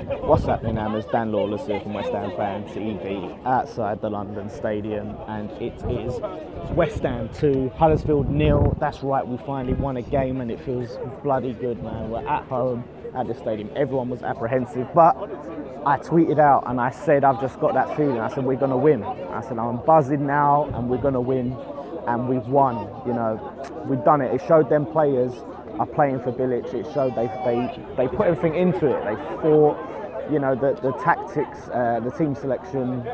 What's happening, Hammers? Dan Lawless here from West Ham Fan TV outside the London Stadium, and it is West Ham 2, Huddersfield 0. That's right, we finally won a game and it feels bloody good, man. We're at home at the stadium. Everyone was apprehensive, but I tweeted out and I said, I've just got that feeling. I said, we're going to win. I said, I'm buzzing now and we're going to win, and we've won. You know, we've done it. It showed them players are playing for Bilic. It showed they put everything into it. They fought. You know, the tactics, the team selection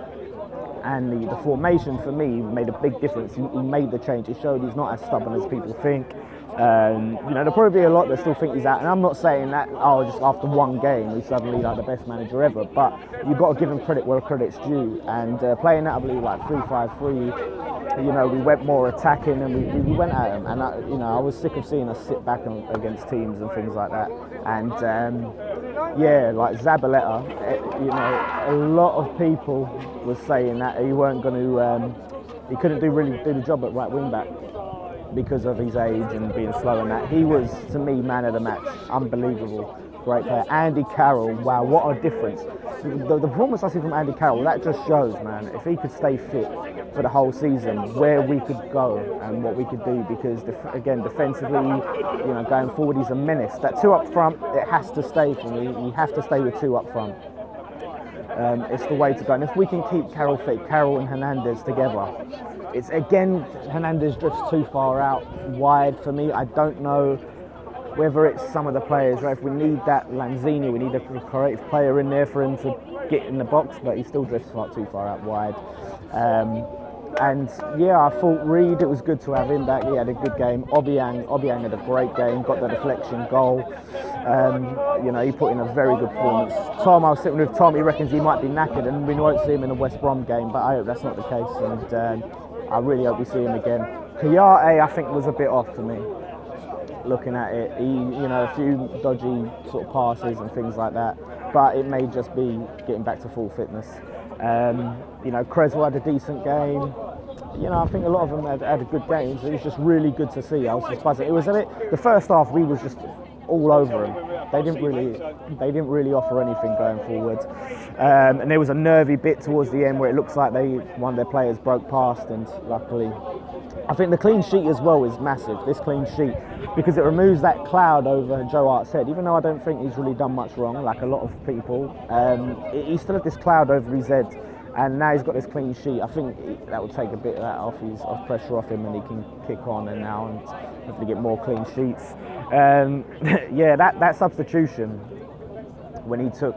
and the formation for me made a big difference. He made the change. It showed he's not as stubborn as people think. You know, there'll probably be a lot that still think he's out, and I'm not saying that, oh, just after one game he's suddenly like the best manager ever, but you've got to give him credit where credit's due, and playing that, I believe, like 3-5-3, you know, we went more attacking and we went at him, and you know, I was sick of seeing us sit back against teams and things like that, and yeah, like Zabaleta, you know, a lot of people were saying that he weren't going to, he couldn't really do the job at right wing back because of his age and being slow and that. He was, to me, man of the match. Unbelievable. Great player. Andy Carroll, wow, what a difference. The performance I see from Andy Carroll, that just shows, man, if he could stay fit for the whole season, where we could go and what we could do, because, again, defensively, you know, going forward, he's a menace. That two up front, it has to stay for me. You have to stay with two up front. It's the way to go. And if we can keep Carroll fit, Carroll and Hernandez together, it's, again, Hernandez drifts too far out wide for me. I don't know whether it's some of the players, right? If we need that Lanzini, we need a creative player in there for him to get in the box, but he still drifts too far out wide. And yeah, I thought Reed, it was good to have him back. He had a good game. Obiang had a great game, got the deflection goal. You know, he put in a very good performance. Tom, I was sitting with Tom, he reckons he might be knackered and we won't see him in the West Brom game, but I hope that's not the case, and I really hope we see him again. Kouyaté, I think, was a bit off for me. Looking at it, he, you know, a few dodgy sort of passes and things like that, but it may just be getting back to full fitness. You know, Creswell had a decent game. You know, I think a lot of them had a good game, so it was just really good to see. I was just buzzing. It was a bit, the first half we was just all over them. They didn't really offer anything going forward. And there was a nervy bit towards the end where it looks like one of their players broke past, and luckily, I think the clean sheet as well is massive, this clean sheet, because it removes that cloud over Joe Hart's head. Even though I don't think he's really done much wrong, like a lot of people, he still had this cloud over his head, and now he's got this clean sheet. I think that will take a bit of that off pressure off him, and he can kick on and hopefully get more clean sheets. Yeah, that substitution, when he took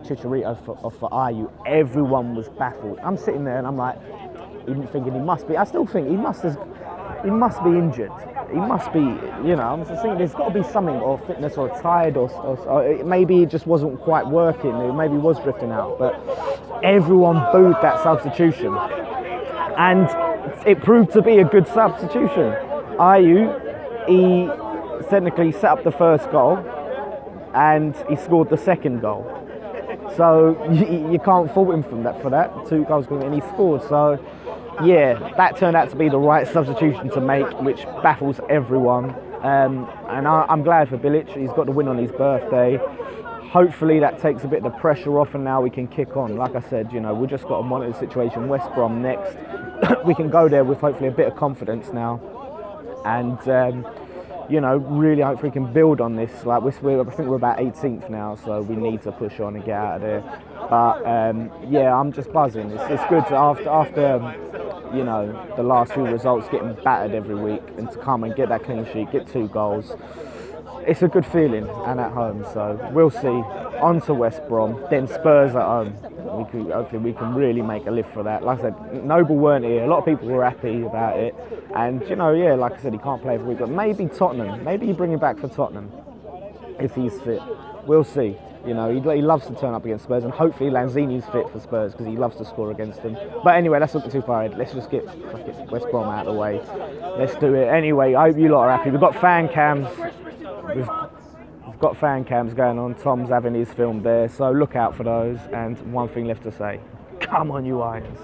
Chicharito off for Ayew, everyone was baffled. I'm sitting there and I'm like, even thinking he must be. I still think he must be injured. He must be, you know. I'm just thinking there's got to be something, or fitness, or tired, or maybe it just wasn't quite working. Maybe he was drifting out. But everyone booed that substitution, and it proved to be a good substitution. Ayew, he technically set up the first goal, and he scored the second goal. So you can't fault him for that. 2 goals, and he scored. So yeah, that turned out to be the right substitution to make, which baffles everyone. And I'm glad for Bilic. He's got the win on his birthday. Hopefully that takes a bit of the pressure off, and now we can kick on. Like I said, you know, we've just got to monitor the situation. West Brom next. We can go there with hopefully a bit of confidence now, and you know, really hopefully we can build on this. Like I think we're about 18th now, so we need to push on and get out of there. But yeah, I'm just buzzing. It's good to, after you know, the last few results, getting battered every week, and to come and get that clean sheet, get 2 goals. It's a good feeling, and at home. So we'll see. On to West Brom, then Spurs at home. Hopefully we can really make a lift for that. Like I said, Noble weren't here. A lot of people were happy about it, and you know, yeah, like I said, he can't play every week, but maybe Tottenham. Maybe you bring him back for Tottenham if he's fit. We'll see. You know, he loves to turn up against Spurs, and hopefully Lanzini's fit for Spurs because he loves to score against them. But anyway, let's not get too far ahead. Let's just get West Brom out of the way. Let's do it. Anyway, I hope you lot are happy. We've got fan cams. We've got fan cams going on. Tom's having his film there, so look out for those. And one thing left to say: come on, you Irons.